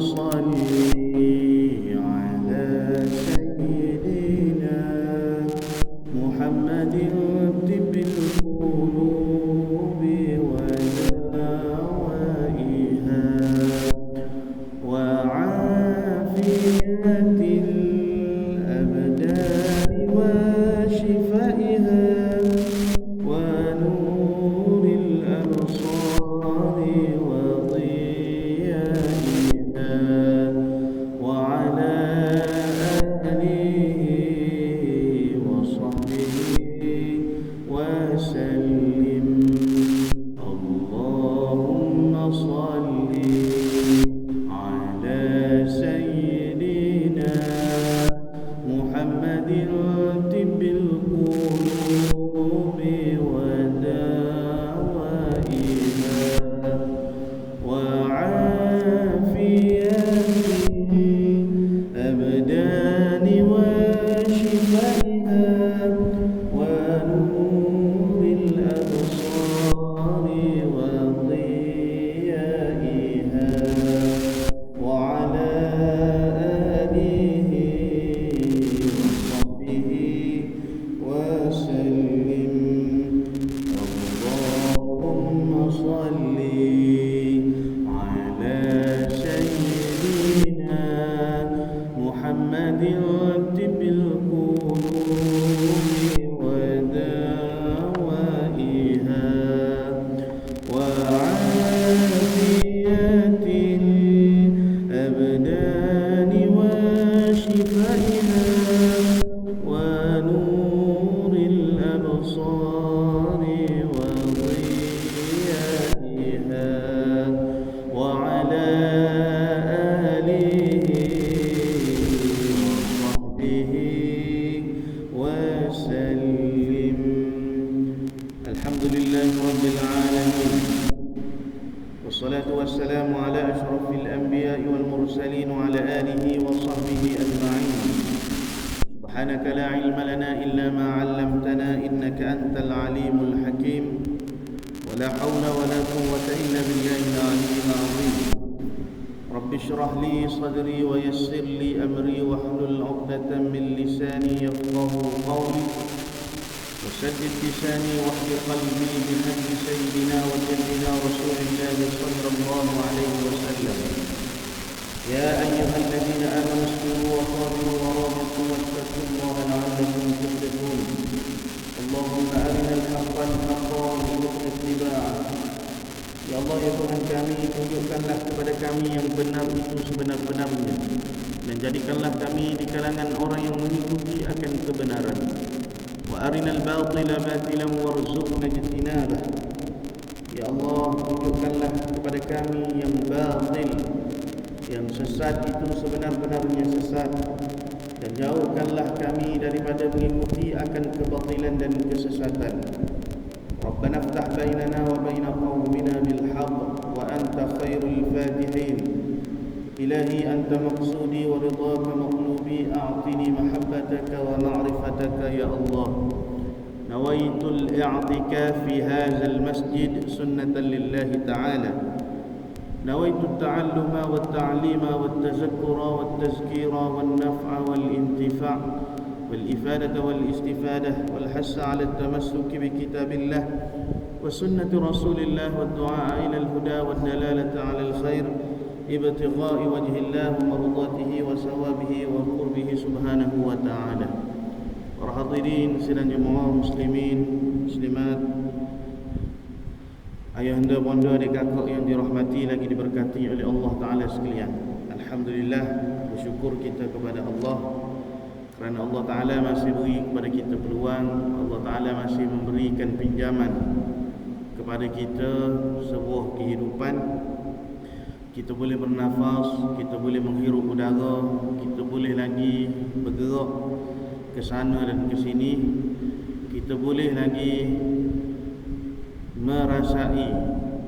صل على سيدنا محمد طب القلوب ودوائها وعافية الأبدان وشفائها ونور الأبصار وضيائها وعلى آله وصحبه وسلم. اللهم صل على سيدنا محمد طب القلوب ودوائها وعافية الأبدان وشفائها ونور الأبصار وضيائها وعلى آله وصحبه وسلم. اللهم صل على سيدنا محمد طب القلوب ودوائها وعافية الأبدان وشفائها ونور الأبصار وضيائها وعلى آله وصحبه وسلم. الحمد لله رب العالمين والصلاة والسلام على أشرف الأنبياء والمرسلين وعلى آله وصحبه أجمعين. سبحانك لا علم لنا إلا ما علمتنا إنك أنت العليم الحكيم ولا حول ولا قوة إلا بالله العلي العظيم. رب اشرح لي صدري ويسر لي أمري واحلل عقدة من لساني يفقه قولي وسدد لساني واهد قلبي بحق سيدنا وجدنا رسول الله صلى الله عليه وسلم. يا أيها الذين آمنوا اذكروا وقاتلوا ورابطوا واتقوا الله لعلكم تفلحون. اللهم أرنا الحق حقا وارزقنا اتباعه. Ya Allah, ya Tuhan kami, tunjukkanlah kepada kami yang benar itu sebenar-benarnya dan jadikanlah kami di kalangan orang yang mengikuti akan kebenaran. Wa arinal batila batilan warzuqna ijtinabah. Ya Allah, tunjukkanlah kepada kami yang batil, yang sesat itu sebenar-benarnya sesat, dan jauhkanlah kami daripada mengikuti akan kebatilan dan kesesatan. Rabbana iftah bainana wa baina qaumina bil haqq wa anta khairul fatihin. Ilahi anta maqsudi wa ridhaka maqlubi, a'tini mahabbataka wa ma'rifataka ya Allah. Nawaitul i'tikaf fi hadzal masjid sunnatan lillahi ta'ala. نويت التعلم والتعليم والتذكر والتذكير والنفع والانتفاع والإفادة والاستفادة والحث على التمسك بكتاب الله وسنة رسول الله والدعاء إلى الهدى والدلالة على الخير ابتغاء وجه الله ومرضاته وثوابه وقربه سبحانه وتعالى. Hadirin sidang jemaah muslimin muslimat, ayahanda, bonda, adik kakak yang dirahmati lagi diberkati oleh Allah Ta'ala sekalian. Alhamdulillah, bersyukur kita kepada Allah kerana Allah Ta'ala masih beri kepada kita peluang. Allah Ta'ala masih memberikan pinjaman kepada kita sebuah kehidupan. Kita boleh bernafas, kita boleh menghirup udara, kita boleh lagi bergerak ke sana dan ke sini, kita boleh lagi merasai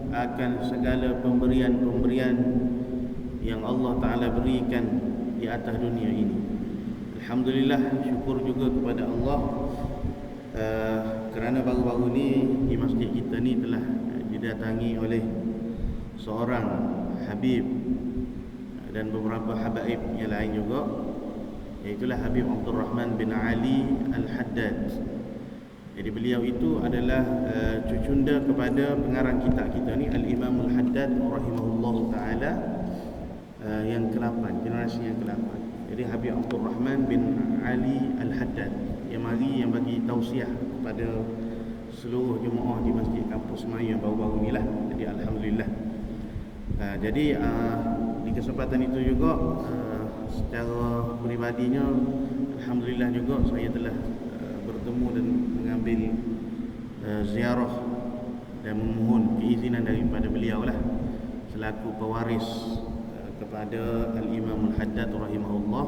akan segala pemberian-pemberian yang Allah Ta'ala berikan di atas dunia ini. Alhamdulillah, syukur juga kepada Allah kerana baru-baru ni di masjid kita ni telah didatangi oleh seorang Habib dan beberapa habaib yang lain juga, iaitulah Habib Abdul Rahman bin Ali Al-Haddad. Jadi beliau itu adalah cucunda kepada pengarang kitab kita ni, Al-Imam Al-Haddad rahimahullahu ta'ala, yang ke-8, generasi yang ke-8. Jadi Habib Abdul Rahman bin Ali Al-Haddad yang bagi tausiah kepada seluruh jemaah di Masjid Kampus Maya baru-baru ni lah. Jadi alhamdulillah. Jadi di kesempatan itu juga secara peribadinya alhamdulillah juga saya telah bertemu dan mengambil ziarah dan memohon keizinan daripada beliau lah selaku pewaris kepada Al-Imam Al-Haddad rahimahullah,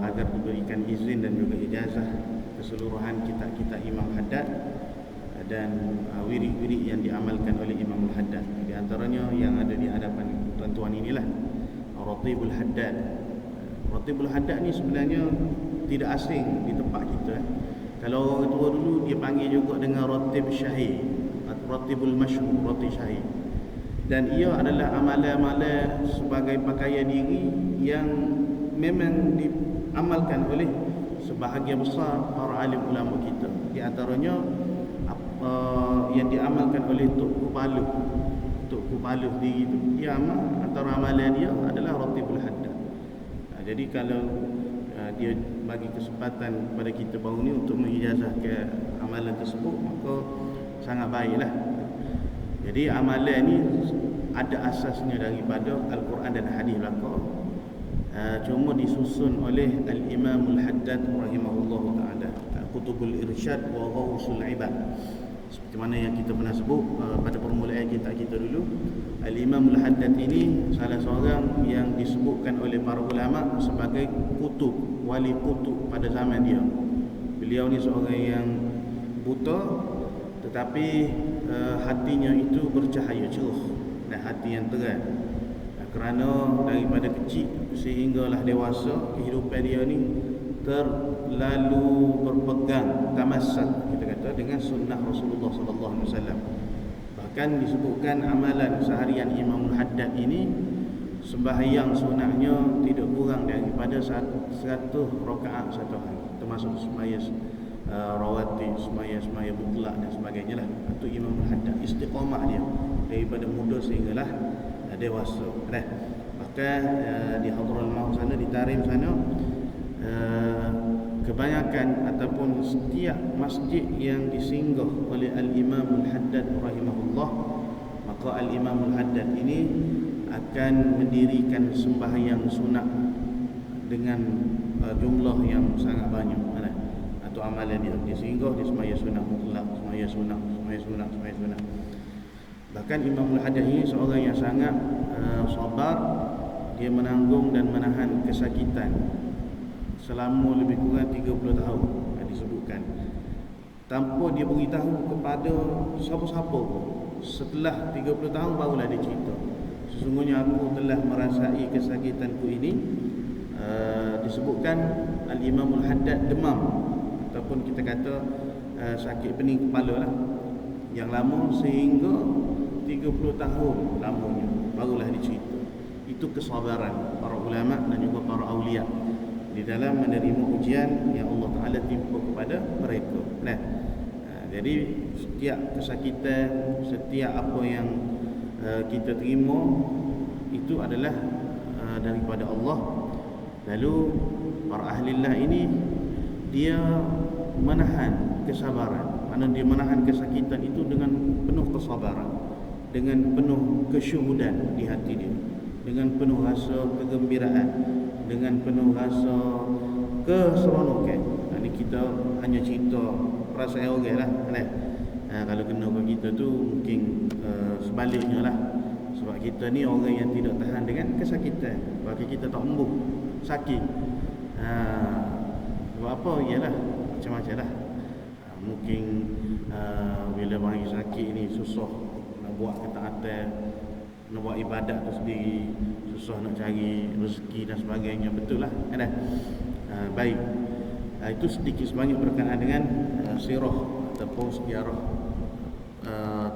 agar diberikan izin dan juga ijazah keseluruhan kitab-kitab Imam Haddad dan wirid-wirid yang diamalkan oleh Imam Al-Haddad. Di antaranya yang ada di hadapan tuan-tuan inilah Ratibul Haddad. Ratibul Haddad ni sebenarnya tidak asing di tempat kita. Kalau orang tua dulu dia panggil juga dengan Ratib Syahid, Ratibul Masyhur, Ratib Syahid. Dan ia adalah amalan-amalan sebagai pakaian diri yang memang diamalkan oleh sebahagian besar para alim ulama kita. Di antaranya yang diamalkan oleh Tok Kupaluh diri itu, dia antara amalan dia adalah Ratibul Haddad. Jadi kalau dia bagi kesempatan kepada kita baru ni untuk mengijazahkan amalan tersebut, maka sangat baiklah. Jadi amalan ni ada asasnya daripada Al-Quran dan hadis belaka, cuma disusun oleh Al-Imam Al-Haddad rahimahullah ta'ala, Kutubul Irsyad wa Ghawsul Ibad. Seperti mana yang kita pernah sebut pada permulaan kita dulu, Al-Imam Al-Haddad ini salah seorang yang disebutkan oleh para ulama sebagai kutub, wali kutub pada zaman dia. Beliau ni seorang yang buta, tetapi hatinya itu bercahaya cerah dan hati yang terang. Kerana daripada kecil sehinggalah dewasa, kehidupan dia ni terlalu berpegang, tamassak kita kata, dengan sunnah Rasulullah sallallahu alaihi wasallam. Bahkan disebutkan amalan seharian Imam Al-Haddad ini, sembahyang sunatnya tidak kurang daripada 100 rakaat satu hari, termasuk sembahyang rawatib, sembahyang mutlak dan sebagainya lah. Itu Imam Al-Haddad, istiqamah dia daripada muda sehinggalah dewasa. Bahkan di Hadraul Maut sana, di Tarim sana, kebanyakan ataupun setiap masjid yang disinggah oleh Al-Imam Al-Haddad rahimahullah, maka Al-Imam Al-Haddad ini akan mendirikan sembahyang sunat dengan jumlah yang sangat banyak. Atau amalan dia singgah, dia sembahyang sunat mutlak, sembahyang sunat. Bahkan Imam Al-Haddad ini seorang yang sangat sabar. Dia menanggung dan menahan kesakitan selama lebih kurang 30 tahun disebutkan, tanpa dia beritahu kepada siapa-siapa pun. Setelah 30 tahun barulah dia cerita, sesungguhnya aku telah merasai kesakitanku ini. Disebutkan Al-Imam Al-Haddad demam, ataupun kita kata sakit pening kepala lah, yang lama sehingga 30 tahun lamanya barulah dicerita. Itu kesabaran para ulama dan juga para awliya di dalam menerima ujian yang Allah Ta'ala timpa kepada mereka. Jadi setiap kesakitan, setiap apa yang kita terima itu adalah daripada Allah. Lalu para ahlillah ini dia menahan kesabaran, mana dia menahan kesakitan itu dengan penuh kesabaran, dengan penuh kesyuhudan di hati dia, dengan penuh rasa kegembiraan, dengan penuh rasa keseronokan. Ini kita hanya cerita perasaan orang lah. Kalau kena ke kita tu mungkin sebaliknya lah. Sebab kita ni orang yang tidak tahan dengan kesakitan. Bagi kita tak embuh sakit. Sebab apa? Ialah macam-macam lah. Mungkin bila bagi sakit ni susah nak buat ketaatan, nak buat ibadat tu sendiri, susah nak cari rezeki dan sebagainya. Betul lah kan? Baik, itu sedikit sebanyak berkenaan dengan sirah ataupun sejarah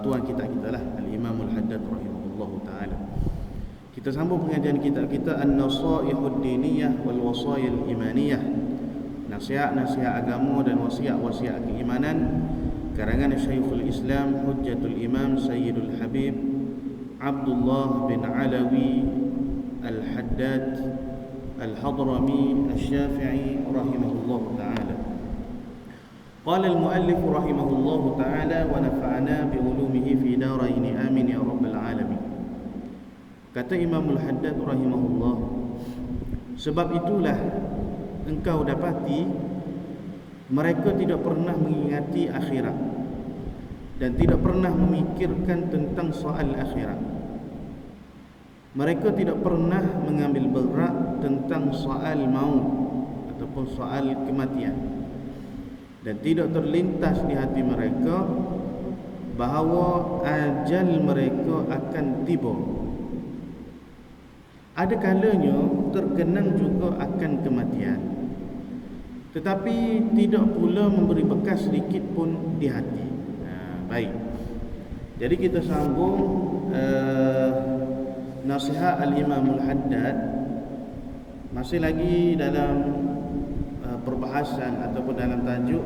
tuan kita lah, Al-Imam Al-Haddad rahimahullahu ta'ala. Kita sambung pengajian kita An-Nasaihud Diniyah wal Wasayil Imaniyah, nasihat-nasihat agama dan wasiat-wasiat keimanan, karangan Syekhul Islam Hujjatul Imam Sayyidul Habib Abdullah bin Alawi Al-Haddad Al-Hadrami Al-Syafi'i rahimahullah ta'ala. Qala al-muallif rahimahullah ta'ala wa nafa'ana bi'ulumihi fi daraini amin ya rabbal alamin. Kata Imam Al-Haddad rahimahullah, sebab itulah engkau dapati mereka tidak pernah mengingati akhirat dan tidak pernah memikirkan tentang soal akhirat. Mereka tidak pernah mengambil berat tentang soal maut ataupun soal kematian, dan tidak terlintas di hati mereka bahawa ajal mereka akan tiba. Ada kalanya terkenang juga akan kematian, tetapi tidak pula memberi bekas sedikit pun di hati. Baik, jadi kita sambung nasihat Al-Imam Al-Haddad, masih lagi dalam perbahasan ataupun dalam tajuk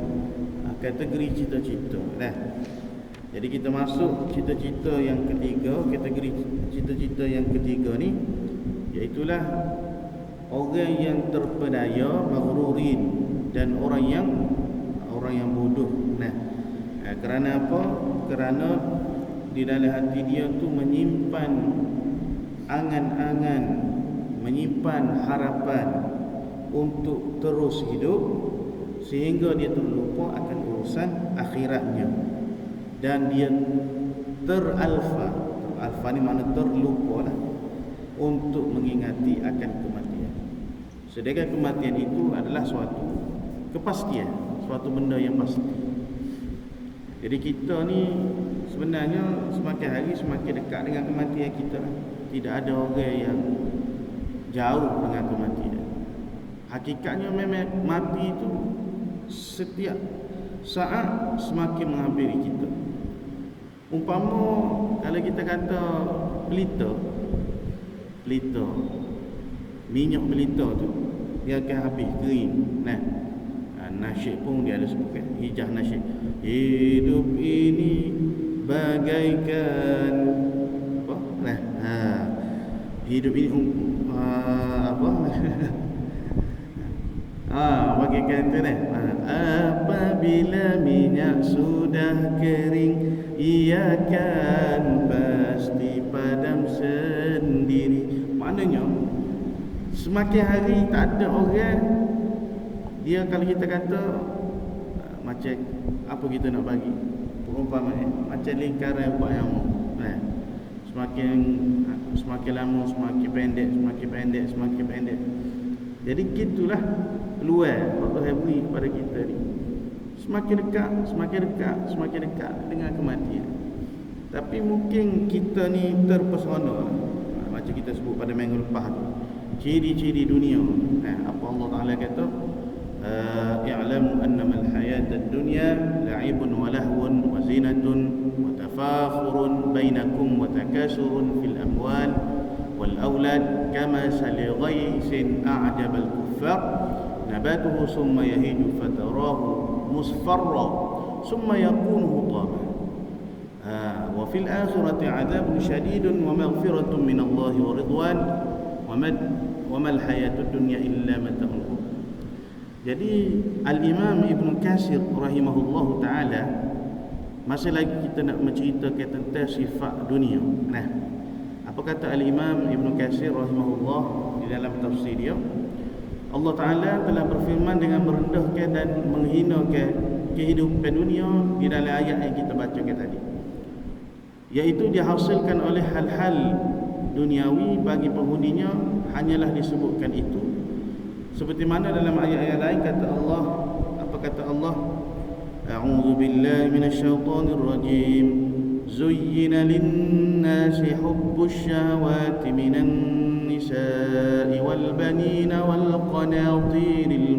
kategori cita-cita. Jadi kita masuk cita-cita yang ketiga. Kategori cita-cita yang ketiga ni iaitulah orang yang terpedaya, maghrurin, dan orang yang bodoh. Kerana apa? Kerana di dalam hati dia tu menyimpan angan-angan, menyimpan harapan untuk terus hidup, sehingga dia terlupa akan urusan akhiratnya, dan dia teralfa ni makna terlupa lah untuk mengingati akan kematian. Sedangkan kematian itu adalah suatu kepastian, suatu benda yang pasti. Jadi kita ni sebenarnya semakin hari semakin dekat dengan kematian kita. Tidak ada orang yang jauh dengan kematian. Hakikatnya memang mati itu setiap saat semakin menghampiri kita. Umpama kalau kita kata pelita, minyak pelita tu dia akan habis, kering. Nasyid pun dia ada sebutkan, hijah nasyid. Hidup ini bagaikan apa? Hidup ini bagaikan tu apabila minyak sudah kering, ia akan pasti padam sendiri. Maknanya semakin hari tak ada orang. Dia kalau kita kata macam apa kita nak bagi perumpamaan, macam lingkaran buat nyamuk. Semakin lama semakin pendek. Jadi gitulah peluang Allah beri kepada kita ni. Semakin dekat dengan kematian. Tapi mungkin kita ni terpesona, macam kita sebut pada minggu lepas tu, ciri-ciri dunia. Apa Allah Ta'ala kata, i'lamu annama al-hayata ad-dunya la'ibun wa lahwun wa zinatun wa tafakhurun bainakum wa takasurun fil amwal wal aulad kama sali ghaysin a'jaba al-kuffar nabatuhu summa yahiju fatarahu musfarra summa yakunu hutama wa fil akhirati 'adzabun shadidun wa maghfiratun min Allah wa ridwan wa mal hayatud dunya illa mata'ul. Jadi Al-Imam Ibn Katsir rahimahullahu ta'ala, masih lagi kita nak menceritakan tentang sifat dunia. Apa kata Al-Imam Ibn Katsir rahimahullah di dalam tafsir dia? Allah Ta'ala telah berfirman dengan merendahkan dan menghinakan kehidupan dunia di dalam ayat yang kita bacakan tadi, iaitu dihasilkan oleh hal-hal duniawi bagi penghuninya hanyalah disebutkan itu. Seperti mana dalam ayat-ayat lain kata Allah, apa kata Allah? A'udzu billahi minasyaitonir rajim. Zuyyina lin-nasi hubbusy syahawati minan nisa'i wal banina wal qanatiril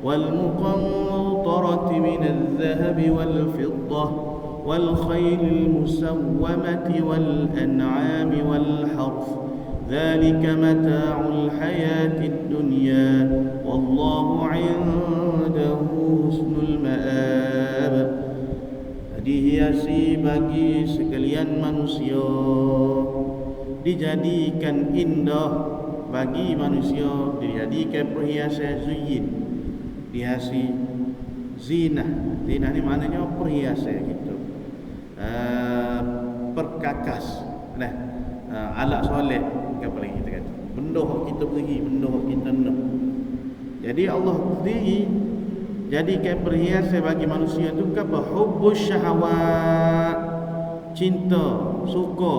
muqantarati minadh-dhahabi wal fiddah wal khailil musawwamati wal an'ami wal harth dzalika mata'ul hayatid dunya wallahu 'indahu husnul ma'ab. Dihiasi bagi sekalian manusia, dijadikan indah bagi manusia, dijadikan perhiasan zuyin, dihiasi zinah. Zinah ni maknanya perhiasan gitu, perkakas, alat soleh, apa lagi kita kata, benda yang kita beri, benda yang kita nak. Jadi Allah sendiri jadikan perhiasan bagi manusia tu apa? Hubbus syahwat, cinta, suka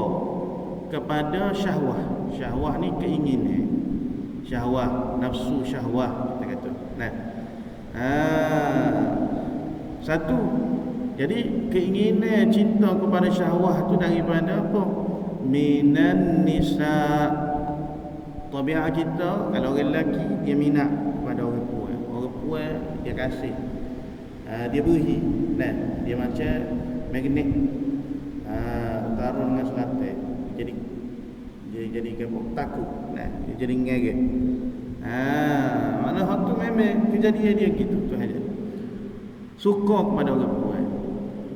kepada syahwah. Syahwah ni keinginan, syahwah, nafsu syahwah kita kata. Satu, jadi keinginan cinta kepada syahwah tu daripada apa? Minan nisa. Tabiat kita, kalau orang lelaki dia minat kepada orang perempuan, orang perempuan dia kasih, dia beri, dia macam magnet, utara dengan selatan, jadi takut, dia jadi ngeret. Mana hak tu memang kejadian dia gitu tu aja. Suka kepada orang perempuan.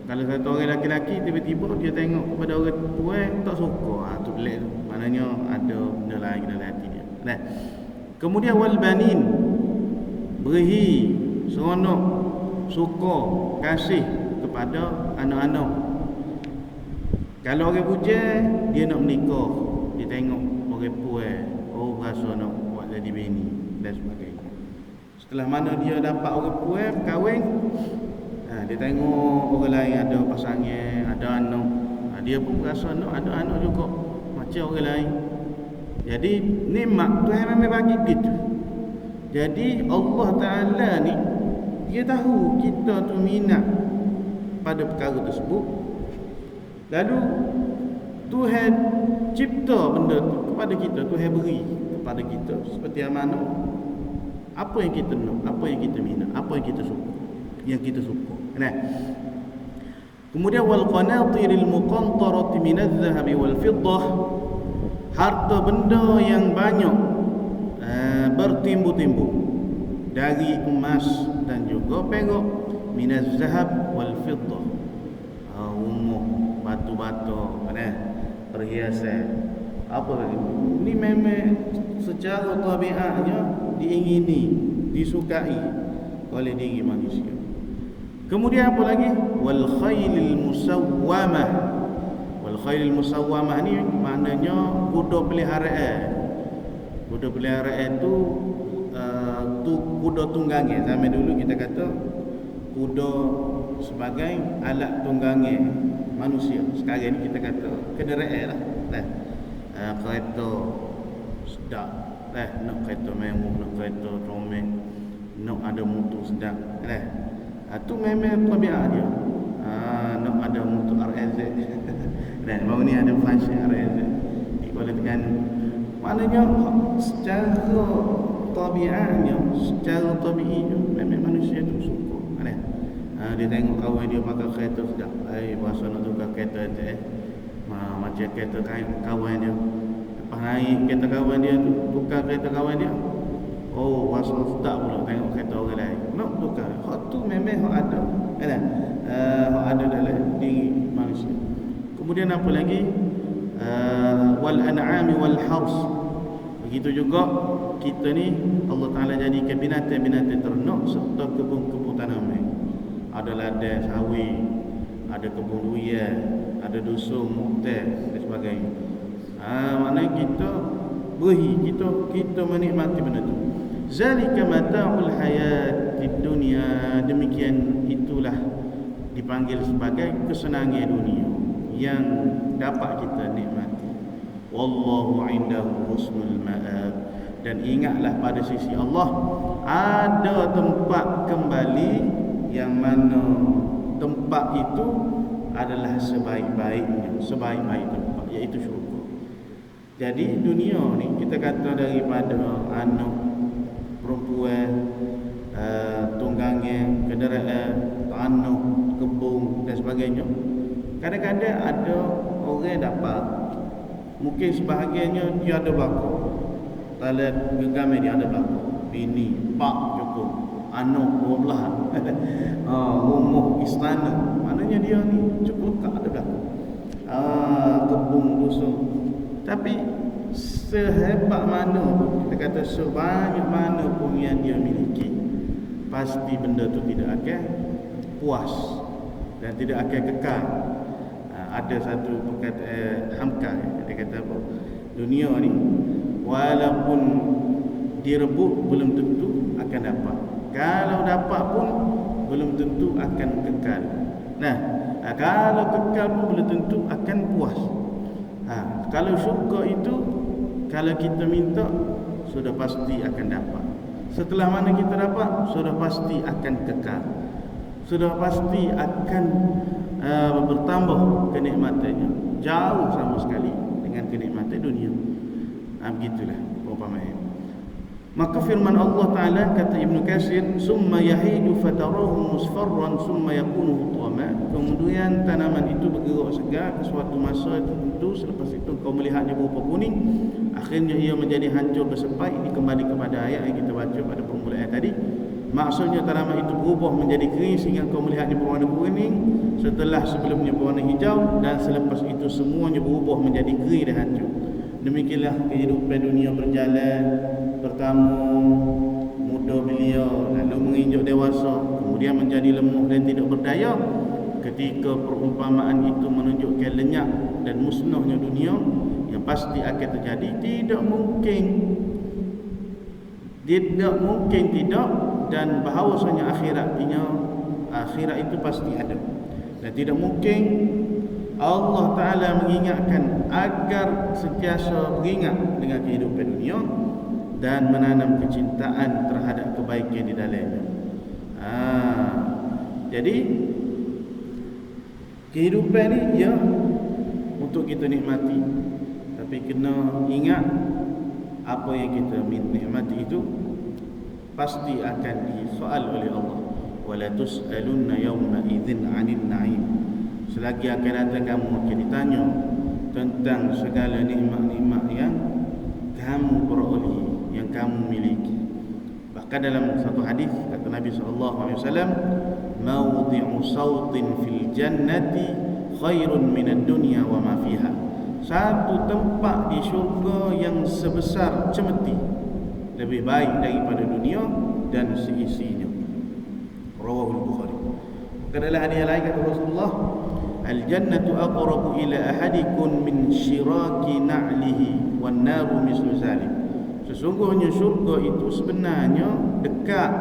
Kalau satu orang lelaki tiba-tiba dia tengok kepada orang perempuan tak suka, tu pelik tu. Maknanya ada benda lain dalam hati dia. Kemudian wal banin, beri, seronok, suka, kasih kepada anak-anak. Kalau orang bujang dia nak menikah, dia tengok orang perempuan, rasa nak buat jadi bini dan sebagainya. Setelah mana dia dapat orang perempuan kahwin, dia tengok orang lain ada pasangan, ada anak, dia pun rasa nak ada anak juga macam orang lain. Jadi nikmat Tuhan memang bagi gitu. Jadi Allah Ta'ala ni dia tahu kita tu minat pada perkara tersebut, lalu Tuhan cipta benda tu kepada kita, Tuhan beri kepada kita seperti mana apa yang kita nak, apa yang kita minat, apa yang kita suka. Kemudian wal qanatiril muqantarati minadh dhahabi wal fiddah, harta benda yang banyak bertimbuk-timbuk dari emas dan juga perak, minadh zahab wal fiddah, rumah, batu-batu, perhiasan, apa lagi, ini memang secara tabiatnya diingini, disukai oleh diri manusia. Kemudian apa lagi? Wal khailil musawwamah. Wal khailil musawwamah ni maknanya kuda peliharaan. Kuda peliharaan tu kuda tunggangan. Zaman dulu kita kata kuda sebagai alat tunggangan manusia. Sekarang ni kita kata kenderaan lah. Kereta sedap, nak kereta mewah, nak kereta comel, nak ada motor sedap, tu memang tabiat dia. Nak ada motor RZ, dan baru ni ada fashion RZ. Kalau tekan, maknanya secara tabiatnya, secara tabiinya memang manusia tu suka. Dia tengok kawan dia pakai kereta sedap, berasa nak tukar kereta tu. Macam kereta kawan dia, lepas naik kereta kawan dia tu, tukar kereta kawan dia, rasa sedap pula tengok kereta orang lain, nak tukar. Hak tu memang hak ada, hak ada dalam diri manusia. Kemudian apa lagi? Wal an'ami wal hars. Begitu juga kita ni Allah Ta'ala jadikan binatang-binatang ternak serta kebun-kebun tanaman. Ada ladang sawit, ada kebun durian, ada dusun, muktar dan sebagainya. Maknanya kita beri, kita menikmati benda tu. Zalika mata'ul hayatid dunya, demikian itulah dipanggil sebagai kesenangan dunia yang dapat kita nikmati. Wallahu 'indahu husnul ma'ab, dan ingatlah pada sisi Allah ada tempat kembali yang mana tempat itu adalah sebaik-baik tempat, iaitu syurga. Jadi dunia ni kita kata daripada anak, perempuan, tunggangan, kenderaan, tanah, kebun dan sebagainya, Kadang-kadang ada orang dapat, mungkin sebahagiannya dia ada berlaku, dalam gegam dia ada berlaku, bini, pak cukup, anak 12, rumah istana, maknanya dia ni cukup lekat ada berlaku, kebun dusun. Tapi sehebat mana pun, kita kata sebanyak mana pun yang dia miliki, pasti benda tu tidak akan puas dan tidak akan kekal. Ada satu perkataan Hamka, dia kata apa? Dunia ni walaupun direbut belum tentu akan dapat. Kalau dapat pun belum tentu akan kekal. Nah, kalau kekal pun belum tentu akan puas. Kalau syurga itu, kalau kita minta, sudah pasti akan dapat. Setelah mana kita dapat, sudah pasti akan kekal, sudah pasti akan bertambah kenikmatannya, jauh sama sekali dengan kenikmatan dunia. Begitulah perumpamaan. Maka firman Allah Ta'ala, kata Ibn Katsir, summa yahidu fatarahu musfarran summa yakunu hutama. Kemudian tanaman itu bergerak segar ke suatu masa tertentu, selepas itu kau melihatnya berupa kuning, akhirnya ia menjadi hancur bersepai. Ini kembali kepada ayat yang kita baca pada permulaan tadi. Maksudnya tanaman itu berubah menjadi kering sehingga kau melihatnya berwarna kuning, setelah sebelumnya berwarna hijau, dan selepas itu semuanya berubah menjadi kering dan hancur. Demikianlah kehidupan dunia berjalan. Pertama muda belia, lalu menginjak dewasa, kemudian menjadi lemah dan tidak berdaya. Ketika perumpamaan itu menunjukkan lenyap dan musnahnya dunia, yang pasti akan terjadi, tidak mungkin tidak, dan bahawasanya akhirat itu pasti ada. Dan tidak mungkin Allah Ta'ala mengingatkan agar sentiasa beringat dengan kehidupan dunia dan menanam kecintaan terhadap kebaikan di dalamnya. Jadi kehidupan ni ya untuk kita nikmati, tapi kena ingat apa yang kita nikmati itu pasti akan disoal oleh Allah. Wala tus'alunna yawma idzin 'anil na'im. Selagi akan datang kamu akan ditanya tentang segala nikmat-nikmat yang kamu peroleh, yang kamu miliki. Bahkan dalam satu hadis kata Nabi SAW, mawdi'u sautin fil jannati khairun minad dunya wa ma fiha. Satu tempat di syurga yang sebesar cemeti lebih baik daripada dunia dan seisinya. Rawahul Bukhari. Dalam hadis lain kata Rasulullah, al-jannatu aqrabu ila ahadikum min syiraki na'lihi wan naru mislu zalim. Sesungguhnya syurga itu sebenarnya dekat,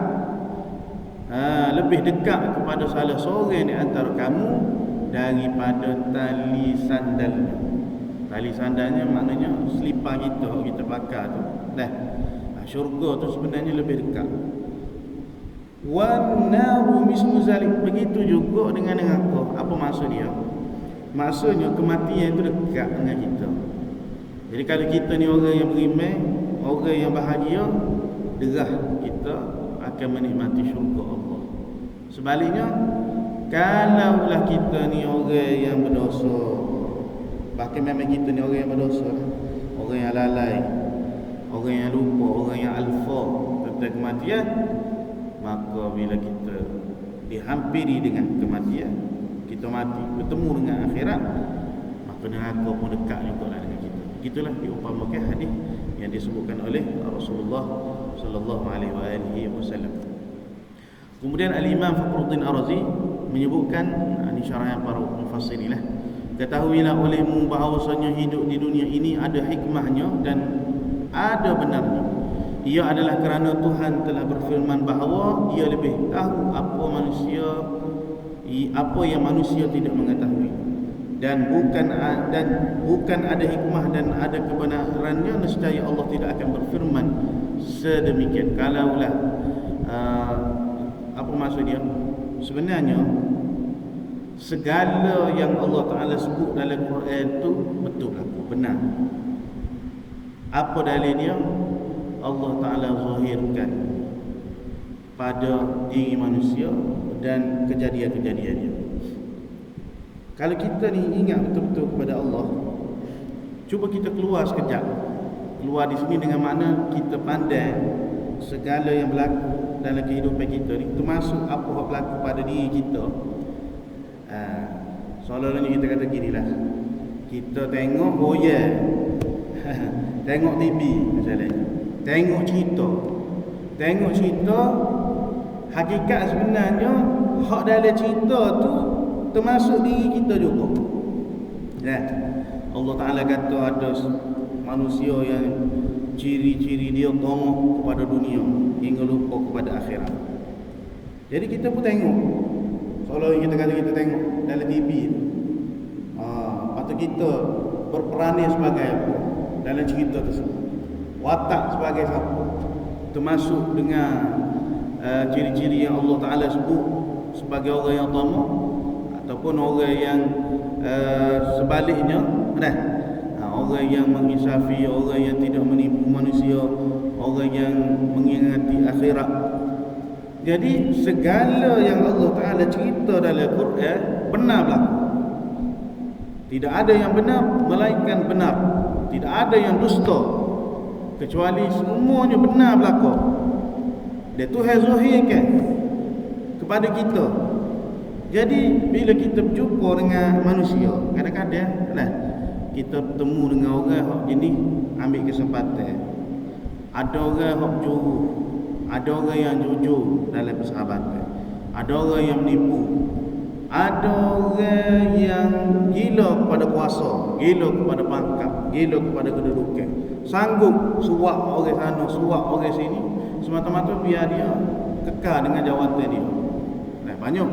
lebih dekat kepada salah seorang di antara kamu daripada tali sandalnya. Tali sandalnya maknanya selipar kita pakai tu. Syurga tu sebenarnya lebih dekat. Wan naru mislu zalim. Begitu juga dengan neraka. Apa maksud dia? Maksudnya kematian itu dekat dengan kita. Jadi kalau kita ni orang yang beriman, orang yang bahagia, derah kita akan menikmati syurga Allah. Sebaliknya, kalaulah kita ni orang yang berdosa, bahkan memang kita ni orang yang berdosa, orang yang lalai, orang yang lupa, orang yang alfa tentang kematian, maka bila kita dihampiri dengan kematian, kita mati, bertemu dengan akhirat, maka neraka pun dekat juga dengan kita. Begitulah diumpamakan hadis yang disebutkan oleh Rasulullah sallallahu alaihi wasallam. Kemudian Al-Imam Fakhruddin Ar-Razi menyebutkan, ini syarahan para mufassirlah, ketahuilah olehmu bahawasanya hidup di dunia ini ada hikmahnya dan ada benarnya. Ia adalah kerana Tuhan telah berfirman bahawa Ia lebih tahu apa yang manusia tidak mengetahui, dan bukan ada hikmah dan ada kebenarannya, nescaya Allah tidak akan berfirman sedemikian. Kalaulah apa maksud dia? Sebenarnya segala yang Allah Ta'ala sebut dalam Quran itu betul berlaku, benar. Apa dalilnya? Allah Ta'ala zahirkan pada diri manusia dan kejadian-kejadiannya. Kalau kita ni ingat betul-betul kepada Allah, cuba kita keluar sekejap. Keluar di sini dengan makna kita pandai segala yang berlaku dalam kehidupan kita ni, termasuk apa yang berlaku pada diri kita. Seolah-olahnya kita kata gini lah, kita tengok tengok TV misalnya, tengok cerita, hakikat sebenarnya hak dalam cerita tu termasuk diri kita juga. Allah Ta'ala kata ada manusia yang ciri-ciri dia tamak kepada dunia hingga lupa kepada akhirat. Jadi kita pun tengok, seolah kita kata kita tengok dalam TV. Patut kita berperanan sebagai apa dalam cerita tersebut, watak sebagai siapa, termasuk dengan ciri-ciri yang Allah Ta'ala sebut sebagai orang yang tamak, ataupun orang yang sebaliknya, orang yang menginsafi, orang yang tidak menipu manusia, orang yang mengingati akhirat. Jadi segala yang Allah Ta'ala cerita dalam Quran benar berlaku. Tidak ada yang benar melainkan benar, tidak ada yang dusta, kecuali semuanya benar berlaku. Dia Tuhan zahirkan kepada kita. Jadi bila kita berjumpa dengan manusia, kadang-kadang kita bertemu dengan orang yang jenis ambil kesempatan. Ada orang yang curu, ada orang yang jujur dalam persahabatan, ada orang yang menipu, ada orang yang gila kepada kuasa, gila kepada pangkat, gila kepada kedudukan, sanggup suap orang sana, suap orang sini, semata-mata biar dia kekal dengan jawatan dia. Banyak.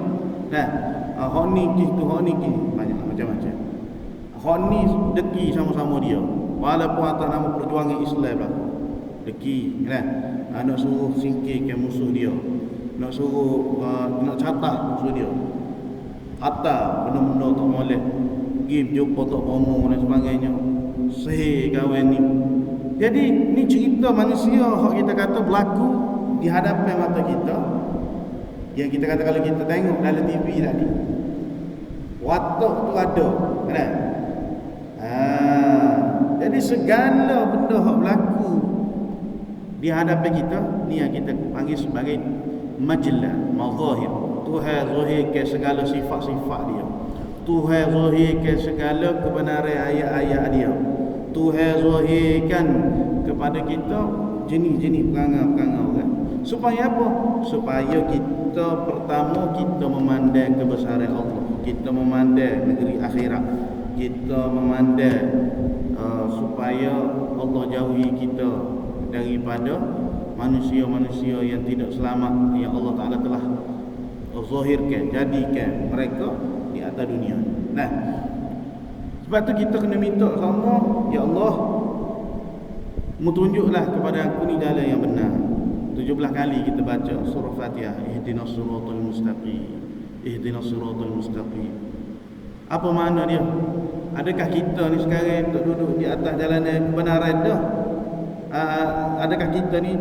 Hak ni gitu, hak ni gini, banyak macam-macam. Hak ni deki sama-sama dia, walaupun atas nama perjuangan Islam lah, deki nak suruh singkirkan musuh dia, nak suruh nak catat musuh dia, kata benda-benda tak molek, pergi jumpa tak bomo dan sebagainya, sihir kawan ni. Jadi ni cerita manusia hak kita kata berlaku di hadapan mata kita, yang kita kata kalau kita tengok dalam TV tadi, watak tu ada, kan? Jadi segala benda yang berlaku di hadapan kita ni yang kita panggil sebagai majlah, mazahir. Tuhan zahirkan segala sifat-sifat dia, Tuhan zahirkan segala kebenaran ayat-ayat dia, Tuhan zahirkan kepada kita jenis-jenis perangai-perangai orang. Supaya apa? Supaya kita pertama kita memandang kebesaran Allah, kita memandang negeri akhirat, kita memandang supaya Allah jauhi kita daripada manusia-manusia yang tidak selamat yang Allah Ta'ala telah zahirkan, jadikan mereka di atas dunia. Sebab tu kita kena minta sama, ya Allah, mu tunjuklah kepada aku ni jalan yang benar. 17 kali kita baca surah Fatihah, ihdinas siratal mustaqim, ihdinas siratal mustaqim. Apa makna dia? Adakah kita ni sekarang duduk di atas jalan kebenaran dah? Adakah kita ni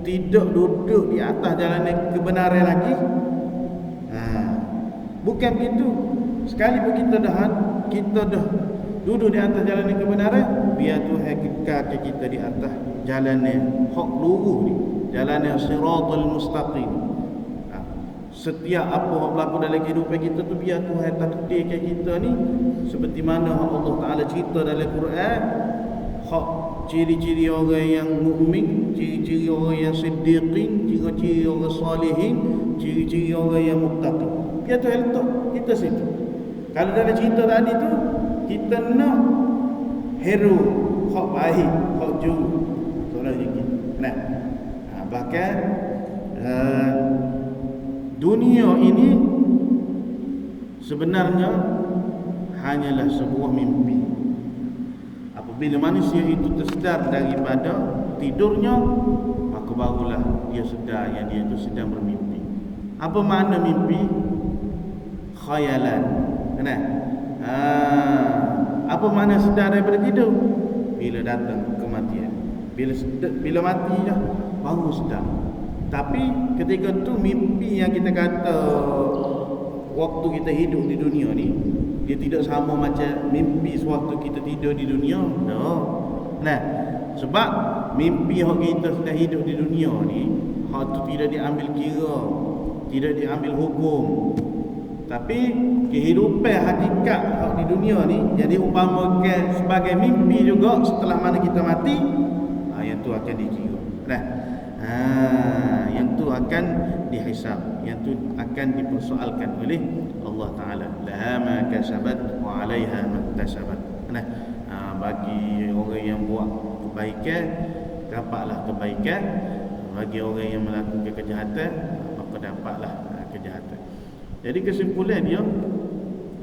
tidak duduk di atas jalan kebenaran lagi? Bukan begitu. Sekalipun kita dah duduk di atas jalan kebenaran, biar Tuhan kekalkan kita di atas jalan hak lurus ni, jalan siratal mustaqim. Setiap apa yang berlaku dalam kehidupan kita tu biar Tuhan takdirkan kita ni seperti mana Allah Ta'ala cerita dalam Quran, hak ciri-ciri orang yang mukmin, ciri-ciri orang yang siddiqin, ciri-ciri orang salihin, ciri-ciri orang yang muttaqin. Biar Tuhan letak kita situ. Kalau dalam cerita tadi tu kita nak hero, hak baik, hak jujur, soalnya gitu. Bahkan dunia ini sebenarnya hanyalah sebuah mimpi. Apabila manusia itu tersedar daripada tidurnya, maka barulah dia sedar yang dia itu sedang bermimpi. Apa makna mimpi? Khayalan. Apa makna sedar daripada tidur? Bila datang kematian, bila mati dah baru sedar. Tapi ketika tu mimpi yang kita kata waktu kita hidup di dunia ni, dia tidak sama macam mimpi sewaktu kita tidur di dunia. Nah, sebab mimpi hak kita sedang hidup di dunia ni, hak tu tidak diambil kira, tidak diambil hukum. Tapi kehidupan hakikat hak di dunia ni jadi umpamakan sebagai mimpi juga setelah mana kita mati. Yang tu akan dikira. Nah, yang tu akan dihisab, yang tu akan dipersoalkan oleh Allah Taala. Laha ma kasabat wa 'alaiha ma iktasabat. Nah, bagi orang yang buat kebaikan dapatlah kebaikan, bagi orang yang melakukan kejahatan maka dapatlah kejahatan. Jadi kesimpulan dia,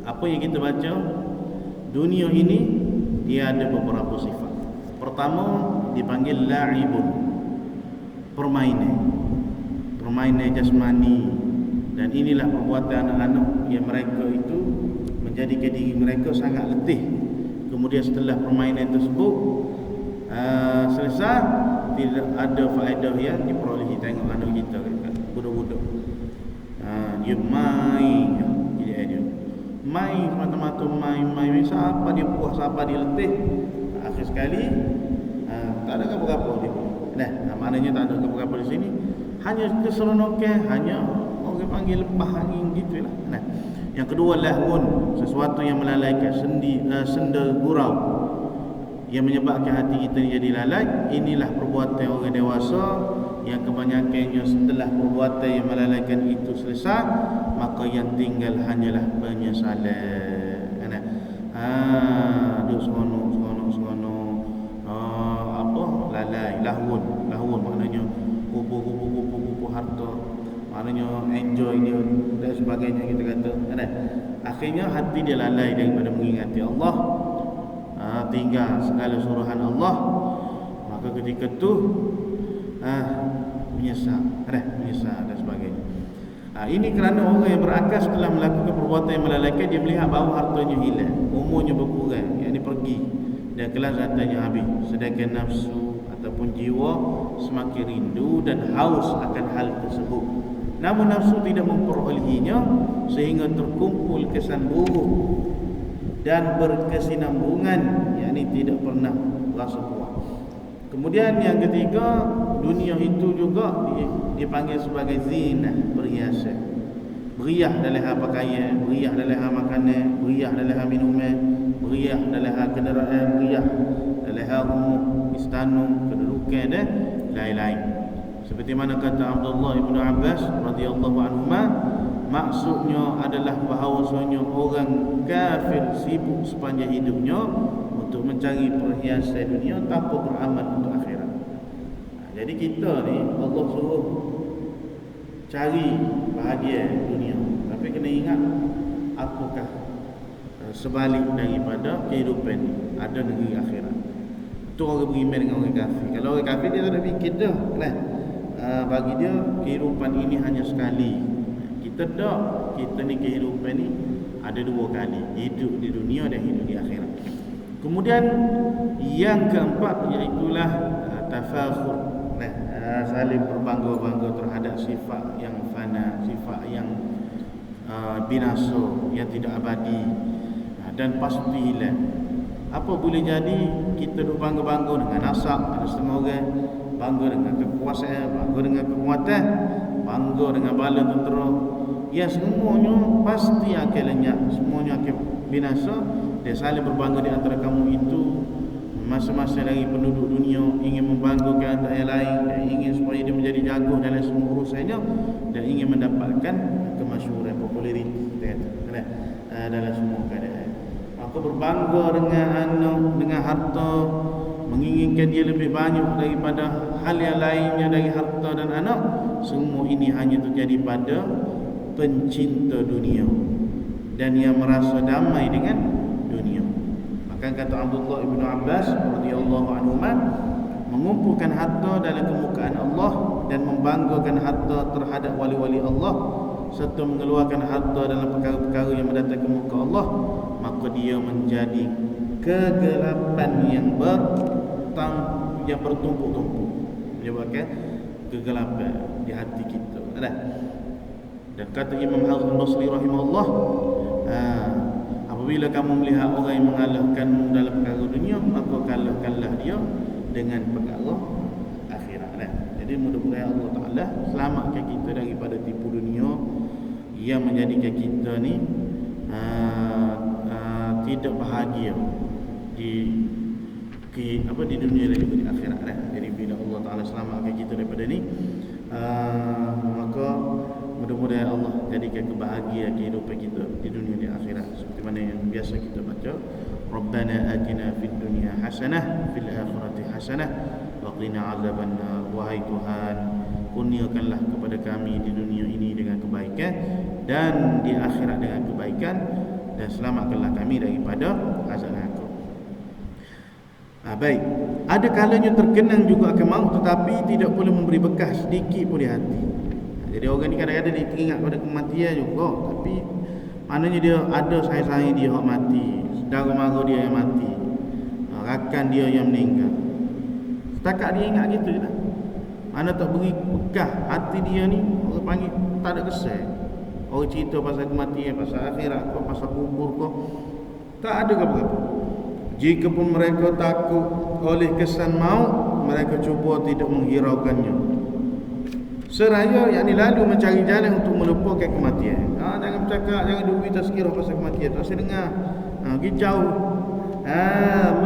apa yang kita baca, dunia ini dia ada beberapa sifat. Pertama dipanggil la'ibun, permainan jasmani, dan inilah perbuatan anak-anak yang mereka itu menjadikan diri mereka sangat letih. Kemudian setelah permainan tersebut selesai, tidak ada faedah yang diperolehi. Tengok anak kita budak-budak, dia main, dia main semata-mata main, siapa dia puas, siapa dia letih, akhir sekali tak ada apa-apa dia. Nah, maknanya tak ada apa-apa di sini, hanya keseronokan, hanya orang panggil lepas angin gitulah. Nah, yang kedua lahun, sesuatu yang melalaikan, senda gurau yang menyebabkan hati kita jadi lalai. Inilah perbuatan orang dewasa yang kebanyakannya setelah perbuatan yang melalaikan itu selesai, maka yang tinggal hanyalah penyesalan. Duk seronok lalai, lahun maknanya kupu harta, maknanya enjoy dia dan sebagainya kita kata. Akhirnya hati dia lalai daripada mengingati Allah, tinggal segala suruhan Allah, maka ketika tu menyesal dan sebagainya. Ini kerana orang yang berakal setelah melakukan perbuatan yang melalaikan, dia melihat bahawa hartanya hilang, umurnya berkurang, yakni pergi, dan kelazatan habis, sedangkan nafsu ataupun jiwa semakin rindu dan haus akan hal tersebut. Namun nafsu tidak memperolehinya, sehingga terkumpul kesan buruk dan berkesinambungan, yakni tidak pernah rasa puas. Kemudian yang ketiga, dunia itu juga dipanggil sebagai zinah, perhiasan. Beriah dalam hal pakaian, beriah dalam hal makanan, beriah dalam hal minuman, beriah dalam hal kenderaan, beriah dalam hal rumah, istana, kedudukan dan lain-lain. Seperti mana kata Abdullah ibn Abbas radhiyallahu anhuma, maksudnya adalah bahawasanya orang kafir sibuk sepanjang hidupnya untuk mencari perhiasan dunia tanpa beramal untuk akhirat. Jadi kita ni Allah suruh cari bahagia dunia, tapi kena ingat apakah sebalik daripada kehidupan ni, ada negeri akhirat. Itu orang beriman dengan orang kafir. Kalau orang kafir dia tak ada fikir dah, bagi dia kehidupan ini hanya sekali. Kita tak, kita ni kehidupan ni ada dua kali, hidup di dunia dan hidup di akhirat. Kemudian yang keempat iaitulah tafakhur, saling berbangga-bangga terhadap sifat yang fana, sifat yang binasa, yang tidak abadi dan pasti hilang. Apa boleh jadi kita duk bangga-bangga dengan nasab, ada setengah orang bangga dengan kekuasaan, bangga dengan kekuatan, bangga dengan bala tentera. Ya, semuanya pasti akan lenyap, semuanya akan binasa. Dan saling berbangga di antara kamu itu, masa-masa dari penduduk dunia ingin membanggakan antara yang lain, dan ingin supaya dia menjadi jago dalam semua urusannya, dan ingin mendapatkan kemasyhuran, populariti dalam semua keadaan. Maka berbangga dengan anak, dengan harta, menginginkan dia lebih banyak daripada hal yang lainnya dari harta dan anak, semua ini hanya terjadi pada pencinta dunia dan yang merasa damai dengan dunia. Maka kata Abdullah ibn Abbas radhiyallahu anhu, mengumpulkan harta dalam kemukaan Allah dan membanggakan harta terhadap wali-wali Allah, serta mengeluarkan harta dalam perkara-perkara yang mendatangkan muka Allah, maka dia menjadi kegelapan yang bertumpuk-tumpuk, menyebabkan kegelapan di hati kita. Dan kata Imam Hasan Basri rahimahullah, Apabila kamu melihat orang yang mengalahkanmu dalam perkara dunia, maka kalahkanlah dia dengan perkara akhirat. Jadi mudah-mudahan Allah Ta'ala selamatkan kita daripada tipu dunia yang menjadikan kita ni tidak bahagia di dunia dan juga di akhirat. Jadi bila Allah Ta'ala selamatkan kita daripada ni, maka mudah-mudahan Allah jadikan kebahagiaan kehidupan kita di dunia dan akhirat, seperti mana yang biasa kita baca, Rabbana atina fid dunya hasanah fil akhirati hasanah wa qina azabannar. Wahai Tuhan, kurniakanlah kepada kami di dunia ini dengan kebaikan dan di akhirat dengan kebaikan, dan selamatkanlah kami daripada azab neraka. Baik, ada kalanya terkenang juga akan maut, tetapi tidak boleh memberi bekas sedikit pun di hati. Jadi orang ni kadang-kadang dia teringat pada kematian juga, tapi maknanya dia ada sayang-sayang dia yang mati, saudara mara dia yang mati, rakan dia yang meninggal. Setakat dia ingat gitu je lah. Mana tak beri bekas hati dia ni, orang panggil tak ada kesan. Orang cerita pasal kematian, pasal akhirat kau, pasal kubur kau, tak ada apa-apa. Jika pun mereka takut oleh kesan maut, mereka cuba tidak menghiraukannya, seraya yakni lalu mencari jalan untuk melupakan kematian. Jangan bercakap, jangan duk tazkirah pasal kematian. Tak saya dengar. Pergi jauh.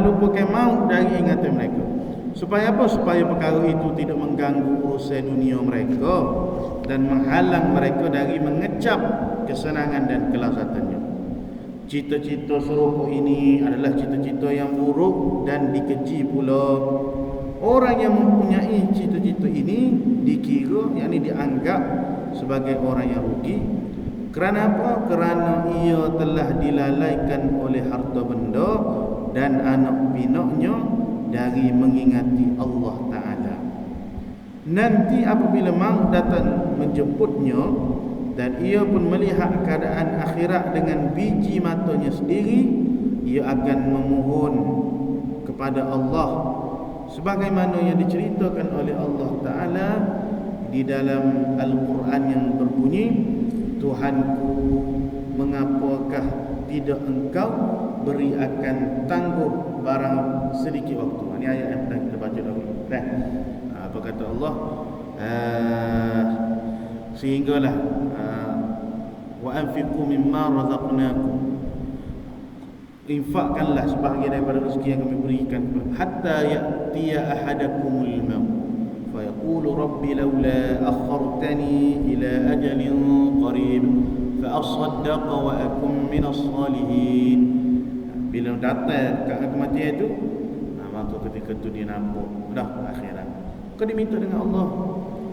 Melupakan maut dari ingatan mereka. Supaya apa? Supaya perkara itu tidak mengganggu urusan dunia mereka dan menghalang mereka dari mengecap kesenangan dan kelazatannya. Cita-cita serupa ini adalah cita-cita yang buruk dan dikeji pula. Orang yang mempunyai cita-cita ini dikira, yakni dianggap sebagai orang yang rugi. Kerana apa? Kerana ia telah dilalaikan oleh harta benda dan anak pinaknya dari mengingati Allah Ta'ala. Nanti apabila maut datang menjemputnya dan ia pun melihat keadaan akhirat dengan biji matanya sendiri, ia akan memohon kepada Allah sebagaimana yang diceritakan oleh Allah Ta'ala di dalam Al-Quran yang berbunyi, Tuhanku, mengapakah tidak engkau beri akan tangguh barang sedikit waktu. Ini ayat yang pernah kita baca dahulu. Apa kata Allah? Sehinggalah wa anfiqu mimma razaqnakum, infakkanlah sebahagian daripada rezeki yang kami berikan, hatta ya'tiya ahadakumul maut fa yaqulu rabbi laula akhartani ila ajalin qarib fa asaddaqa wa akum minas salihin. Bila datang kematian itu, maka ketika itu dia nampak dah akhirat. Kau diminta dengan Allah,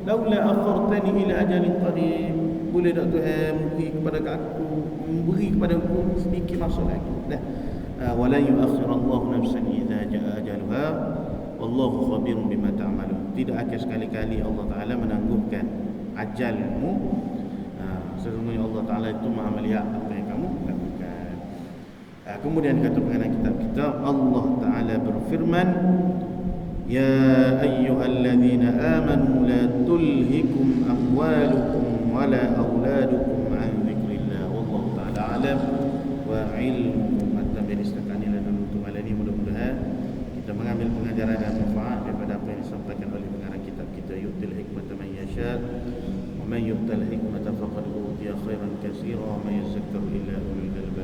laula akhartani ila ajalin qarib, boleh tak Tuhan beri kepada aku, memberi kepada aku sedikit masa lagi. Wala yu'akhirallahu nafsan idza jaa ajaluha wallahu khabirun bima ta'malun. Tidak akan sekali-kali Allah Ta'ala menangguhkan ajalmu. Sesungguhnya Allah Ta'ala itu Maha melihat apa yang kamu lakukan. Kemudian kata pengarang kitab kita, Allah Ta'ala berfirman, ya ayyuhalladzina amanu la tulhikum amwalukum wala auladukum an dzikrillah wallahu ta'ala alam wa ilmu. Jadi setakat ini adalah untuk malam ini. Mudah-mudahan kita mengambil pengajaran dan manfaat daripada apa yang disampaikan oleh pengarang kitab kita, yu'til hikmata man yasha wa man yu'tal hikmata faqad utiya khairan katsira wa man yazakkaru illa ulul albab.